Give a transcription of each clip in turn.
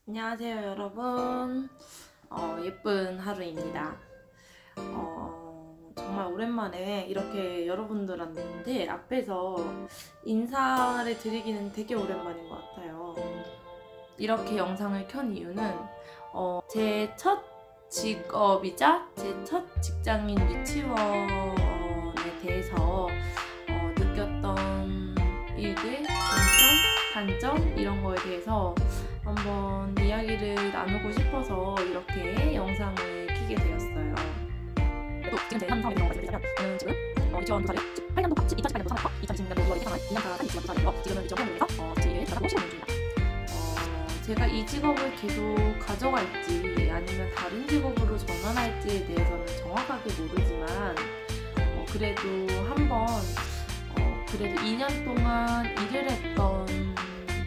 안녕하세요 여러분. 예쁜 하루입니다. 정말 오랜만에 이렇게 여러분들한테 앞에서 인사를 드리기는 되게 오랜만인 것 같아요. 이렇게 영상을 켠 이유는 제 첫 직업이자 제 첫 직장인 유치원에 대해서 느꼈던 일들, 장점, 단점 이런 거에 대해서 한번 이야기를 나누고 싶어서 이렇게 영상을 켜게 되었어요. 또 지금 제 현 상황에 대해서 말씀드리자면 저는 지금 유치원 교사를 8년도 2018년도 상학과 2020년도 6월에 입학한 2년차 한 유치원 교사로서 지금은 유치원 학원에서 제2를 전학 50원 중입니다. 제가 이 직업을 계속 가져갈지 아니면 다른 직업으로 전환할지에 대해서는 정확하게 모르지만 그래도 한번 그래도 2년 동안 일을 했던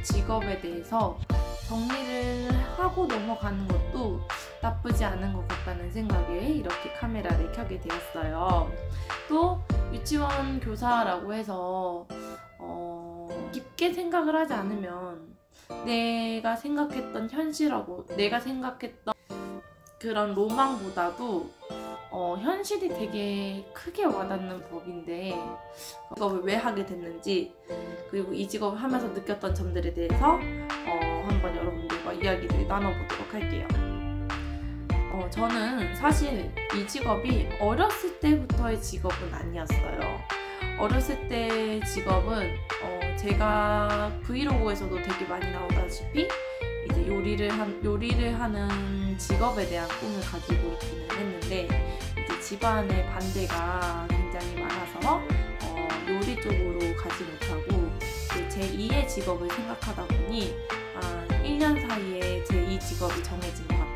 직업에 대해서 정리를 하고 넘어가는 것도 나쁘지 않은 것 같다는 생각에 이렇게 카메라를 켜게 되었어요. 또 유치원 교사라고 해서 깊게 생각을 하지 않으면 내가 생각했던 현실하고 내가 생각했던 그런 로망보다도 현실이 되게 크게 와닿는 법인데 직업을 왜 하게 됐는지 그리고 이 직업을 하면서 느꼈던 점들에 대해서 한번 여러분들과 이야기를 나눠보도록 할게요. 저는 사실 이 직업이 어렸을 때부터의 직업은 아니었어요. 어렸을 때 직업은 제가 브이로그에서도 되게 많이 나오다시피 이제 요리를 하는 직업에 대한 꿈을 가지고 있기는 했는데 이제 집안의 반대가 굉장히 많아서 요리 쪽으로 가지 못하고 제2의 직업을 생각하다 보니 한 1년 사이에 제2 직업이 정해진 것 같아요.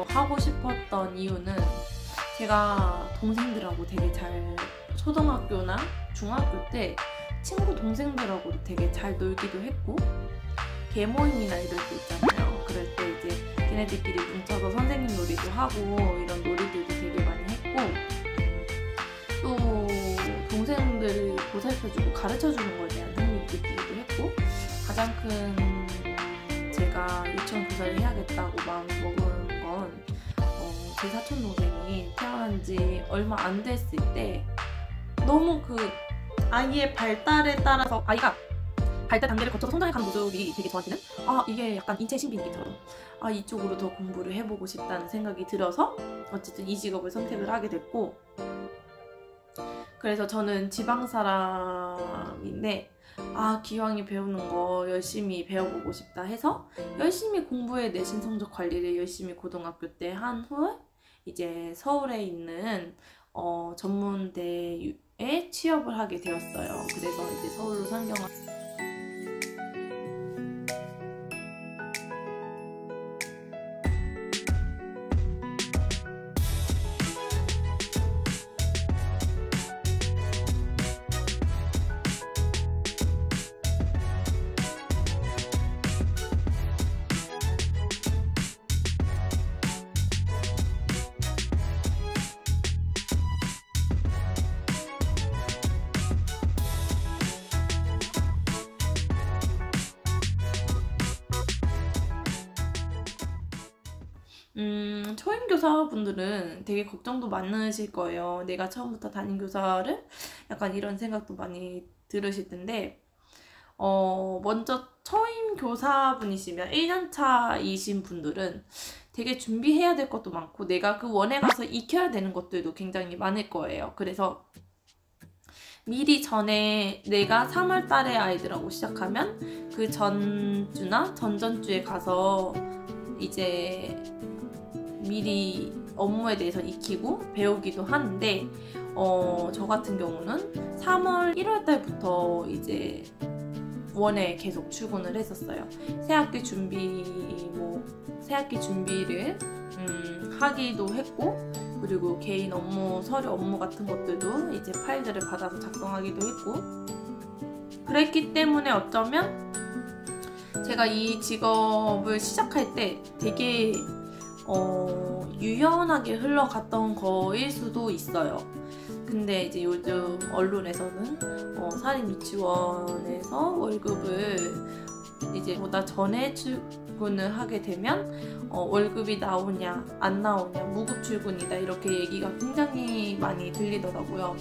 하고 싶었던 이유는 제가 동생들하고 되게 잘 초등학교나 중학교 때 친구 동생들하고 되게 잘 놀기도 했고 개모임이나 이럴 때 있잖아요. 그럴 때 이제 걔네들끼리 뭉쳐서 선생님 놀이도 하고 이런 놀이들도 되게 많이 했고 또 동생들을 보살펴주고 가르쳐주는 거에 대한 흥미를 느끼기도 했고 가장 큰 제가 유치원 교사를 해야겠다고 마음을 먹은 건 제 사촌 동생이 태어난 지 얼마 안 됐을 때 너무 그 아이의 발달에 따라서 아이가 발달 단계를 거쳐서 성장해가는 모습이 되게 저한테는 이게 약간 인체 신비주의처럼 이쪽으로 더 공부를 해보고 싶다는 생각이 들어서 어쨌든 이 직업을 선택을 하게 됐고 그래서 저는 지방 사람인데 기왕이 배우는 거 열심히 배워보고 싶다 해서 열심히 공부해 내신 성적 관리를 열심히 고등학교 때 한 후에 이제 서울에 있는 전문대에 취업을 하게 되었어요. 그래서 이제 서울로 상경한 초임교사분들은 되게 걱정도 많으실 거예요. 내가 처음부터 담임 교사를 약간 이런 생각도 많이 들으실 텐데 먼저 초임교사분이시면 1년차이신 분들은 되게 준비해야 될 것도 많고 내가 그 원에 가서 익혀야 되는 것들도 굉장히 많을 거예요. 그래서 미리 전에 내가 3월 달에 아이들하고 시작하면 그 전주나 전전주에 가서 이제 미리 업무에 대해서 익히고 배우기도 하는데 저 같은 경우는 3월 1월 달부터 이제 원에 계속 출근을 했었어요. 새학기 준비를 하기도 했고 그리고 개인 업무, 서류 업무 같은 것들도 이제 파일들을 받아서 작성하기도 했고 그랬기 때문에 어쩌면 제가 이 직업을 시작할 때 되게 유연하게 흘러갔던 거일 수도 있어요. 근데 이제 요즘 언론에서는 사립 유치원에서 월급을 이제 보다 전에 출근을 하게 되면 월급이 나오냐 안 나오냐, 무급 출근이다, 이렇게 얘기가 굉장히 많이 들리더라고요.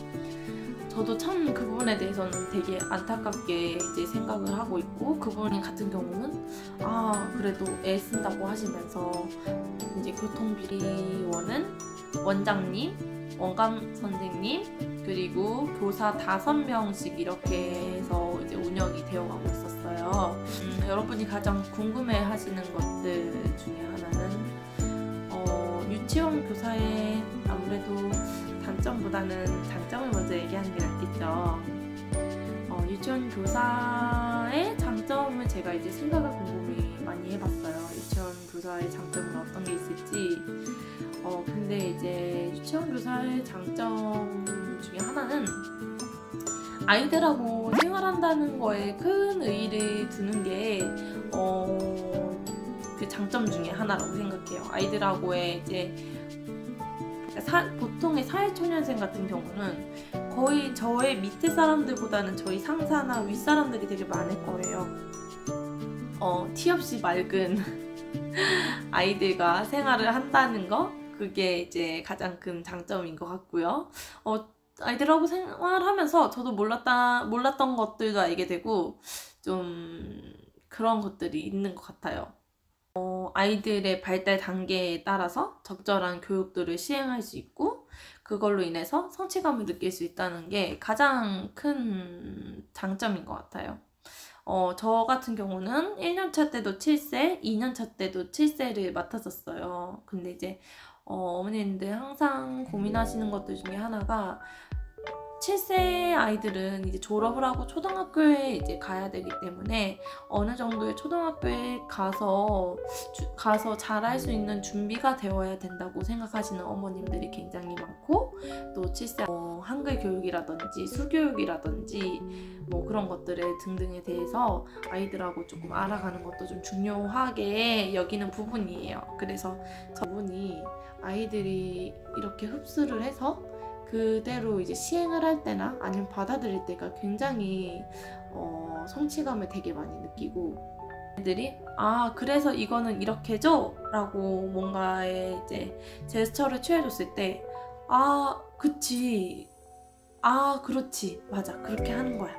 저도 참 그 부분에 대해서는 되게 안타깝게 이제 생각을 하고 있고, 그분 같은 경우는 그래도 애쓴다고 하시면서 이제 교통비리원은 원장님, 원감 선생님, 그리고 교사 5명씩 이렇게 해서 이제 운영이 되어가고 있었어요. 여러분이 가장 궁금해하시는 것들 중에 하나는 유치원 교사의 아무래도 단점보다는 장점을 먼저 얘기하는 게 낫겠죠. 유치원 교사의 장점을 제가 이제 생각을 곰곰이 많이 해봤어요. 유치원 교사의 장점은 어떤 게 있을지. 근데 이제 유치원 교사의 장점 중에 하나는 아이들하고 생활한다는 거에 큰 의의를 두는 게 그 장점 중에 하나라고 생각해요. 아이들하고의 이제 보통의 사회초년생 같은 경우는 거의 저의 밑에 사람들보다는 저희 상사나 윗사람들이 되게 많을 거예요. 티 없이 맑은 아이들과 생활을 한다는 거, 그게 이제 가장 큰 장점인 것 같고요. 아이들하고 생활하면서 저도 몰랐던 것들도 알게 되고 좀 그런 것들이 있는 것 같아요. 아이들의 발달 단계에 따라서 적절한 교육들을 시행할 수 있고, 그걸로 인해서 성취감을 느낄 수 있다는 게 가장 큰 장점인 것 같아요. 저 같은 경우는 1년차 때도 7세, 2년차 때도 7세를 맡았었어요. 근데 이제 어머님들 항상 고민하시는 것들 중에 하나가 7세 아이들은 이제 졸업을 하고 초등학교에 이제 가야 되기 때문에 어느 정도의 초등학교에 가서 잘할 수 있는 준비가 되어야 된다고 생각하시는 어머님들이 굉장히 많고, 또 7세 한글 교육이라든지 수교육이라든지 뭐 그런 것들에 등등에 대해서 아이들하고 조금 알아가는 것도 좀 중요하게 여기는 부분이에요. 그래서 저분이 아이들이 이렇게 흡수를 해서 그대로 이제 시행을 할 때나 아니면 받아들일 때가 굉장히 성취감을 되게 많이 느끼고, 애들이 그래서 이거는 이렇게 줘? 라고 뭔가에 이제 제스처를 취해줬을 때 그치, 그렇지, 맞아, 그렇게 하는 거야,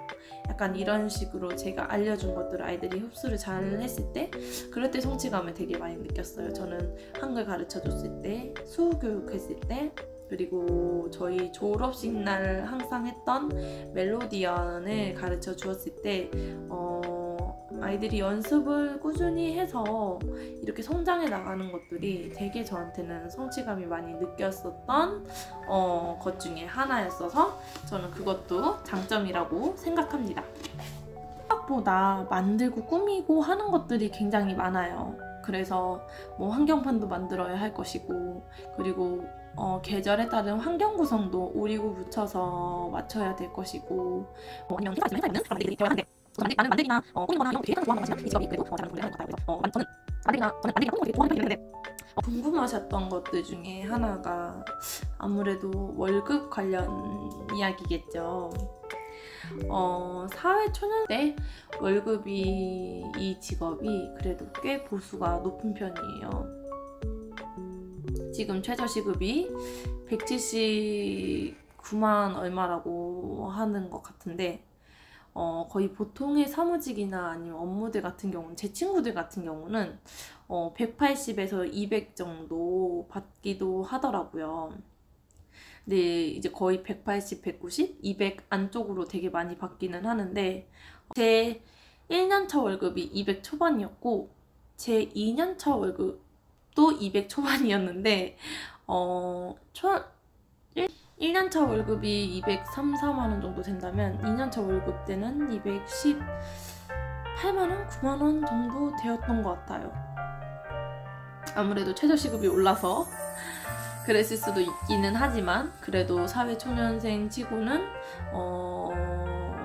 약간 이런 식으로 제가 알려준 것들을 아이들이 흡수를 잘 했을 때, 그럴 때 성취감을 되게 많이 느꼈어요. 저는 한글 가르쳐줬을 때, 수호 교육했을 때, 그리고 저희 졸업식 날 항상 했던 멜로디언을 가르쳐 주었을 때 아이들이 연습을 꾸준히 해서 이렇게 성장해 나가는 것들이 되게 저한테는 성취감이 많이 느꼈었던 것 중에 하나였어서 저는 그것도 장점이라고 생각합니다. 생각보다 만들고 꾸미고 하는 것들이 굉장히 많아요. 그래서 뭐 환경판도 만들어야 할 것이고, 그리고 계절에 따른 환경 구성도 오리고 붙여서 맞춰야 될 것이고, 아니면 회사에 있는 만들기 되어야 하는데, 나는 만들기나 꾸미거나 이런 거 되게 좋아하는 것 같지만 이 직업이 그래도 잘하는 분들이 하는 것 같아요. 그래서 저는 만들기나 꾸미는 거 되게 좋아하는 편인데, 궁금하셨던 것들 중에 하나가 아무래도 월급 관련 이야기겠죠. 사회초년 때 월급이, 이 직업이 그래도 꽤 보수가 높은 편이에요. 지금 최저시급이 179만 얼마라고 하는 것 같은데, 거의 보통의 사무직이나 아니면 업무들 같은 경우는, 제 친구들 같은 경우는 180에서 200 정도 받기도 하더라고요. 근데 이제 거의 180, 190, 200 안쪽으로 되게 많이 받기는 하는데, 제 1년차 월급이 200 초반이었고 제 2년차 월급도 200 초반이었는데 1년차 월급이 203, 4만원 정도 된다면 2년차 월급 때는 218만원, 9만원 정도 되었던 것 같아요. 아무래도 최저시급이 올라서 그랬을 수도 있기는 하지만, 그래도 사회초년생 치고는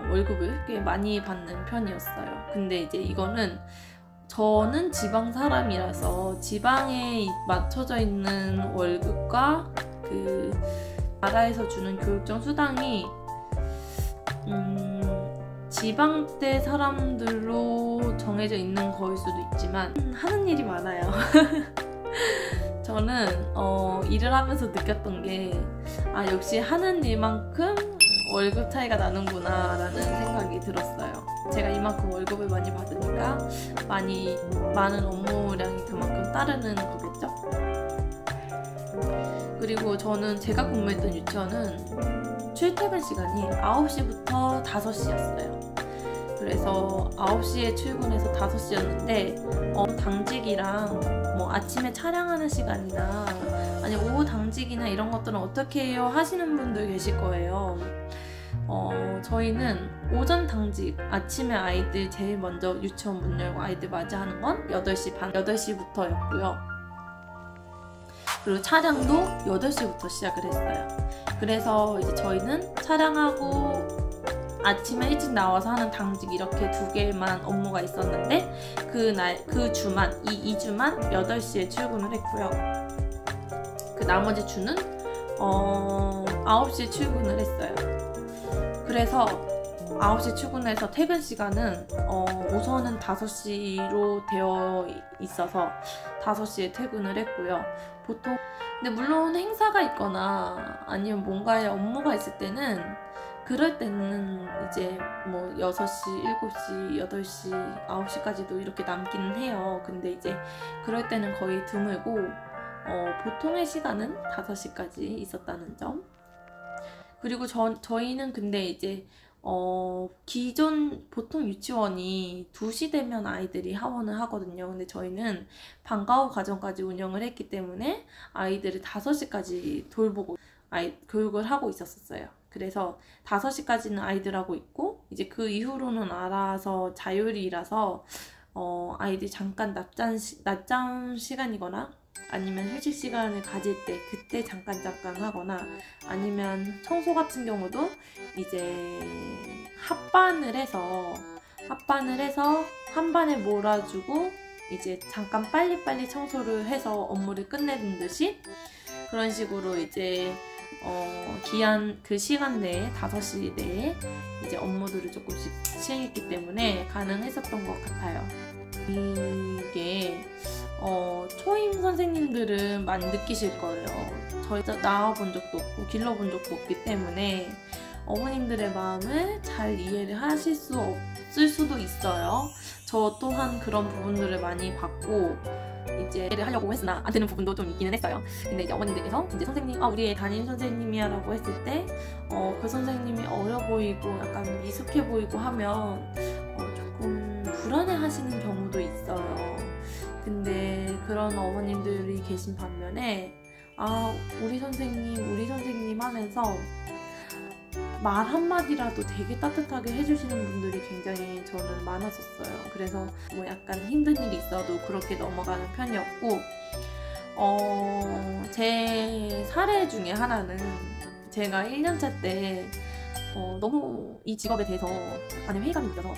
월급을 꽤 많이 받는 편이었어요. 근데 이제 이거는 저는 지방 사람이라서 지방에 맞춰져 있는 월급과 그 나라에서 주는 교육적 수당이 지방대 사람들로 정해져 있는 거일 수도 있지만 하는 일이 많아요. 저는 일을 하면서 느꼈던 게 역시 하는 일만큼 월급 차이가 나는구나 라는 생각이 들었어요. 제가 이만큼 월급을 많이 받으니까 많은 업무량이 그만큼 따르는 거겠죠? 그리고 제가 근무했던 유치원은 출퇴근 시간이 9시부터 5시였어요. 그래서 9시에 출근해서 5시였는데 당직이랑 뭐 아침에 촬영하는 시간이나 아니 오후 당직이나 이런 것들은 어떻게 해요 하시는 분들 계실 거예요. 저희는 오전 당직, 아침에 아이들 제일 먼저 유치원 문 열고 아이들 맞이하는 건 8시 반, 8시부터였고요. 그리고 촬영도 8시부터 시작을 했어요. 그래서 이제 저희는 촬영하고 아침에 일찍 나와서 하는 당직 이렇게 2개만 업무가 있었는데 그 주만, 이 2주만 8시에 출근을 했고요. 그 나머지 주는 9시에 출근을 했어요. 그래서 9시 출근해서 퇴근 시간은 우선은 5시로 되어 있어서 5시에 퇴근을 했고요. 보통 근데 물론 행사가 있거나 아니면 뭔가의 업무가 있을 때는 그럴 때는 이제 뭐 6시, 7시, 8시, 9시까지도 이렇게 남기는 해요. 근데 이제 그럴 때는 거의 드물고 보통의 시간은 5시까지 있었다는 점. 그리고 저희는 근데 이제 기존 보통 유치원이 2시 되면 아이들이 하원을 하거든요. 근데 저희는 방과 후 과정까지 운영을 했기 때문에 아이들을 5시까지 돌보고 교육을 하고 있었어요. 그래서 5시까지는 아이들하고 있고 이제 그 이후로는 알아서 자율이라서 아이들 잠깐 낮잠 시간이거나 아니면 휴식 시간을 가질 때 그때 잠깐 하거나 아니면 청소 같은 경우도 이제 합반을 해서 한 반에 몰아주고 이제 잠깐 빨리빨리 청소를 해서 업무를 끝내는 듯이 그런 식으로 이제 기한 그 시간 내에 5시 내에 이제 업무들을 조금씩 시행했기 때문에 가능했었던 것 같아요. 이게 초임 선생님들은 많이 느끼실 거예요. 저희가 나와본 적도 없고 길러본 적도 없기 때문에 어머님들의 마음을 잘 이해를 하실 수 없을 수도 있어요. 저 또한 그런 부분들을 많이 봤고 이제 이해를 하려고 했으나 안 되는 부분도 좀 있기는 했어요. 근데 이제 어머님들께서 이제 선생님, 우리 애 담임 선생님이야 라고 했을 때 그 선생님이 어려 보이고 약간 미숙해 보이고 하면 조금 불안해 하시는 경우도 있어요. 근데 그런 어머님들이 계신 반면에 우리 선생님 하면서 말 한마디라도 되게 따뜻하게 해주시는 분들이 굉장히 저는 많았었어요. 그래서 뭐 약간 힘든 일이 있어도 그렇게 넘어가는 편이었고 제 사례 중에 하나는 제가 1년차 때 너무 이 직업에 대해서 안에 회의감이 느껴서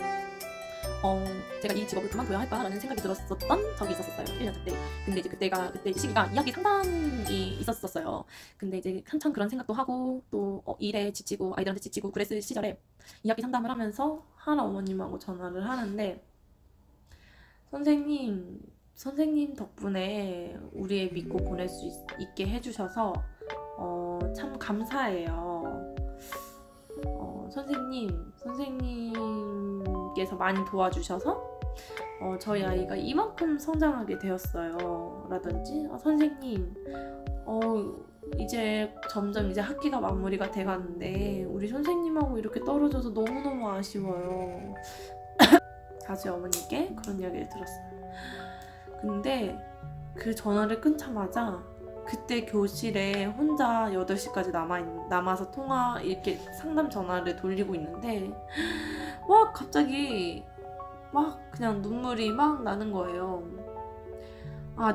제가 이 직업을 그만둬야 할까라는 생각이 들었었던 적이 있었어요. 1년차 때. 근데 이제 그때 시기가 2학기 상담이 있었어요. 근데 이제 한참 그런 생각도 하고 또 일에 지치고 아이들한테 지치고 그랬을 시절에 2학기 상담을 하면서 하나 어머님하고 전화를 하는데 선생님 덕분에 우리 애 믿고 보낼 수 있게 해주셔서 참 감사해요. 선생님께서 많이 도와주셔서 저희 아이가 이만큼 성장하게 되었어요 라든지 선생님 이제 점점 이제 학기가 마무리가 돼가는데 우리 선생님하고 이렇게 떨어져서 너무너무 아쉬워요. 자주 어머니께 그런 이야기를 들었어요. 근데 그 전화를 끊자마자 그때 교실에 혼자 8시까지 남아서 이렇게 상담 전화를 돌리고 있는데 갑자기 그냥 눈물이 막 나는 거예요.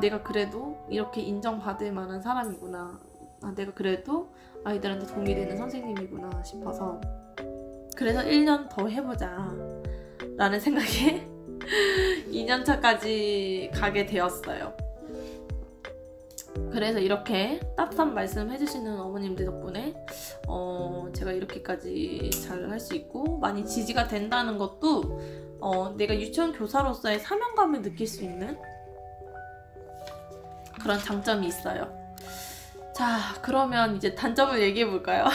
내가 그래도 이렇게 인정받을 만한 사람이구나. 내가 그래도 아이들한테 도움이 되는 선생님이구나 싶어서 그래서 1년 더 해보자 라는 생각에 2년차까지 가게 되었어요. 그래서 이렇게 따뜻한 말씀 해주시는 어머님들 덕분에 제가 이렇게까지 잘 할 수 있고 많이 지지가 된다는 것도 내가 유치원 교사로서의 사명감을 느낄 수 있는 그런 장점이 있어요. 자, 그러면 이제 단점을 얘기해 볼까요?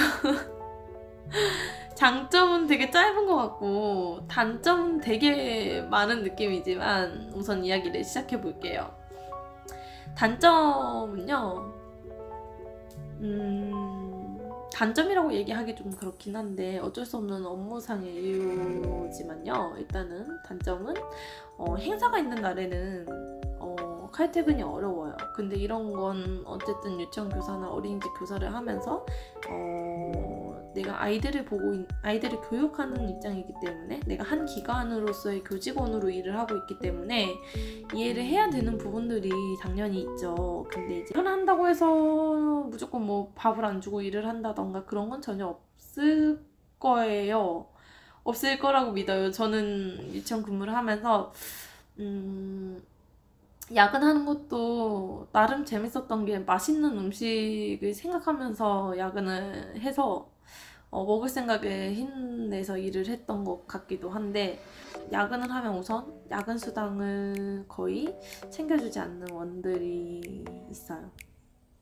장점은 되게 짧은 것 같고 단점은 되게 많은 느낌이지만 우선 이야기를 시작해 볼게요. 단점은요, 단점이라고 얘기하기 좀 그렇긴 한데 어쩔 수 없는 업무상의 이유지만요. 일단은 단점은 행사가 있는 날에는 칼퇴근이 어려워요. 근데 이런 건 어쨌든 유치원 교사나 어린이집 교사를 하면서 내가 아이들을 교육하는 입장이기 때문에 내가 한 기관으로서의 교직원으로 일을 하고 있기 때문에 이해를 해야 되는 부분들이 당연히 있죠. 근데 이제 일을 한다고 해서 무조건 뭐 밥을 안 주고 일을 한다던가 그런 건 전혀 없을 거예요. 없을 거라고 믿어요. 저는 유치원 근무를 하면서 야근하는 것도 나름 재밌었던 게 맛있는 음식을 생각하면서 야근을 해서 먹을 생각에 힘내서 일을 했던 것 같기도 한데, 야근을 하면 우선 야근 수당을 거의 챙겨주지 않는 원들이 있어요.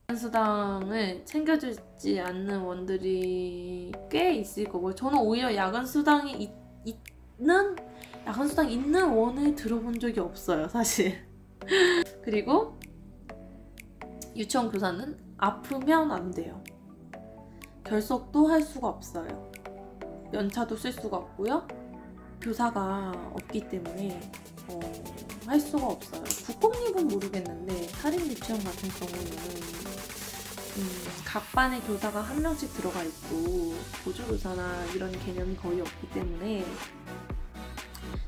야근 수당을 챙겨주지 않는 원들이 꽤 있을 거고요. 저는 오히려 야근 수당이 있는 원을 들어본 적이 없어요, 사실. 그리고 유치원 교사는 아프면 안 돼요. 결석도 할 수가 없어요. 연차도 쓸 수가 없고요. 교사가 없기 때문에 할 수가 없어요. 국공립은 모르겠는데 사립 유치원 같은 경우는 각 반에 교사가 한 명씩 들어가 있고 보조교사나 이런 개념이 거의 없기 때문에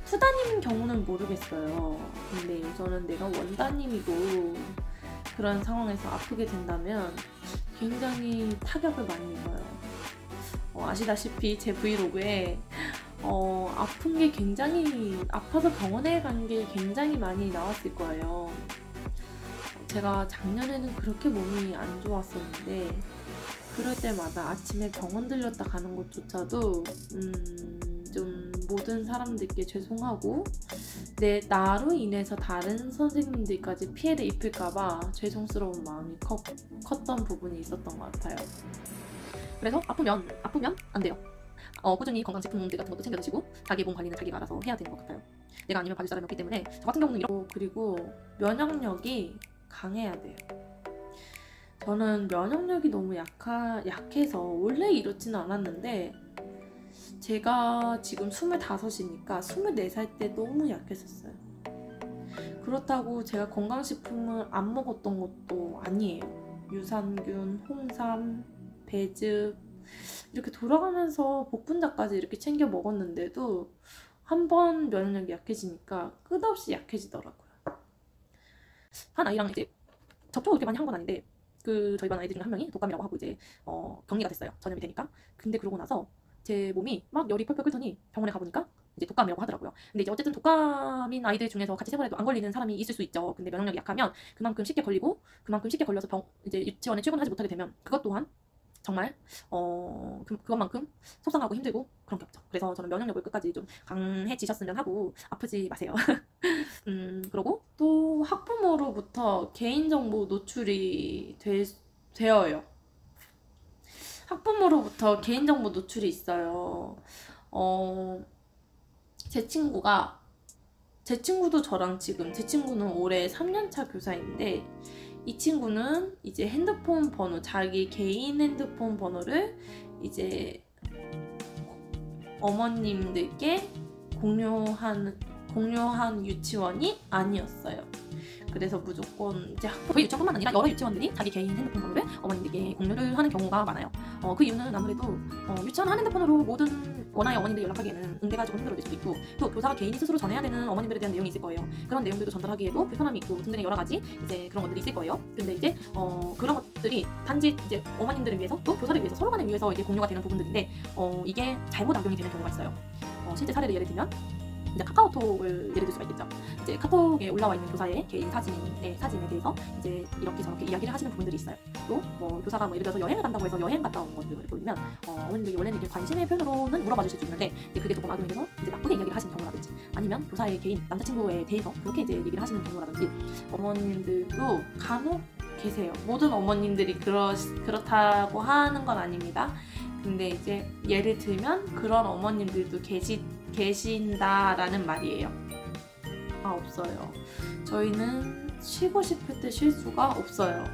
수단임 경우는 모르겠어요. 근데 우선은 내가 원단임이고 그런 상황에서 아프게 된다면 굉장히 타격을 많이 입어요. 아시다시피 제 브이로그에 아픈 게 굉장히 아파서 병원에 간 게 굉장히 많이 나왔을 거예요. 제가 작년에는 그렇게 몸이 안 좋았었는데 그럴 때마다 아침에 병원 들렸다 가는 것조차도 좀 모든 사람들께 죄송하고 나로 인해서 다른 선생님들까지 피해를 입힐까봐 죄송스러운 마음이 컸던 부분이 있었던 것 같아요. 그래서 아프면 안 돼요. 꾸준히 건강식품들 같은 것도 챙겨 드시고 자기 몸 관리는 자기가 알아서 해야 되는 것 같아요. 내가 아니면 봐줄 사람이 없기 때문에 저 같은 경우는 그리고 면역력이 강해야 돼요. 저는 면역력이 너무 약해서 원래 이렇지는 않았는데 제가 지금 25이니까 24살 때 너무 약했었어요. 그렇다고 제가 건강식품을 안 먹었던 것도 아니에요. 유산균, 홍삼, 배즙 이렇게 돌아가면서 복분자까지 이렇게 챙겨 먹었는데도 한 번 면역력이 약해지니까 끝없이 약해지더라고요. 한 아이랑 이제 접촉을 그렇게 많이 한 건 아닌데 저희 반 아이들 중에 한 명이 독감이라고 하고 이제 격리가 됐어요. 전염이 되니까. 근데 그러고 나서 제 몸이 막 열이 펄펄 끓더니 병원에 가보니까 이제 독감이라고 하더라고요. 근데 이제 어쨌든 독감인 아이들 중에서 같이 생활해도 안 걸리는 사람이 있을 수 있죠. 근데 면역력이 약하면 그만큼 쉽게 걸리고 그만큼 쉽게 걸려서 이제 유치원에 출근하지 못하게 되면 그것 또한 정말 그것만큼 속상하고 힘들고 그런 게 없죠. 그래서 저는 면역력을 끝까지 좀 강해지셨으면 하고 아프지 마세요. 그리고 또 학부모로부터 개인정보 노출이 되어요. 학부모로부터 개인정보 노출이 있어요. 제 친구도 저랑 지금 제 친구는 올해 3년차 교사인데 이 친구는 이제 핸드폰 번호, 자기 개인 핸드폰 번호를 이제 어머님들께 공유한 유치원이 아니었어요. 그래서 무조건 이제 저희 유치원뿐만 아니라 여러 유치원들이 자기 개인 핸드폰 번호를 어머님들께 공유를 하는 경우가 많아요. 그 이유는 아무래도 유치원 한 핸드폰으로 모든 원하의 어머님들 연락하기에는 응대가 조금 힘들어질 수도 있고 또 교사가 개인이 스스로 전해야 되는 어머님들에 대한 내용이 있을 거예요. 그런 내용들도 전달하기에도 불편함이 있고 등등의 여러 가지 이제 그런 것들이 있을 거예요. 근데 이제 그런 것들이 단지 이제 어머님들을 위해서 또 교사를 위해서 서로 간에 위해서 이제 공유가 되는 부분들인데 이게 잘못 악용이 되는 경우가 있어요. 실제 사례를 예를 들면 이제 카카오톡을 예를 들 수가 있겠죠. 이제 카톡에 올라와 있는 교사의 개인 사진에 대해서 이제 이렇게 저렇게 이야기를 하시는 부분들이 있어요. 또 뭐 교사가 뭐 예를 들어서 여행을 간다고 해서 여행 갔다 온 것들을 보면 어머님들이 원래는 이렇게 관심의 표현으로는 물어봐 주실 수 있는데 이제 그게 조금 악용이 돼서 이제 나쁘게 이야기를 하시는 경우라든지 아니면 교사의 개인 남자친구에 대해서 그렇게 이제 얘기를 하시는 경우라든지 어머님들도 간혹 계세요. 모든 어머님들이 그렇다고 하는 건 아닙니다. 근데 이제 예를 들면 그런 어머님들도 계신다라는 말이에요. 없어요. 저희는 쉬고 싶을 때 쉴 수가 없어요.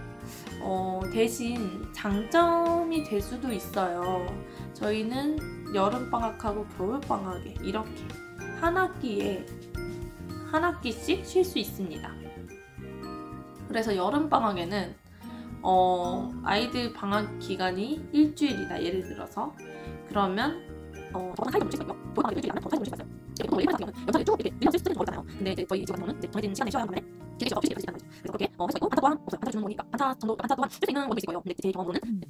대신 장점이 될 수도 있어요. 저희는 여름방학하고 겨울방학에 이렇게 한 학기씩 쉴 수 있습니다. 그래서 여름방학에는 아이들 방학 기간이 일주일이다 예를 들어서 그러면 저는 사이드 놓칠 수 있고요. 겨울방학이 일주일이라면 저 사이드 놓칠 수 있어요. 일본 같은 경우는 여자들 쭉 이렇게 늘려서 쓰는 거잖아요. 근데 이제 저희 집 같은 경우는 이제 정해진 시간에 쉬어야 하는 반면에 길게 쉬어도 없이 시간 거죠. 그래서 그렇게 할 수 있고 반차 또한 없어요. 반차 주는 거니까 반차 또한 쓸 수 있는 원도 있을 거예요. 근데 제 경험으로는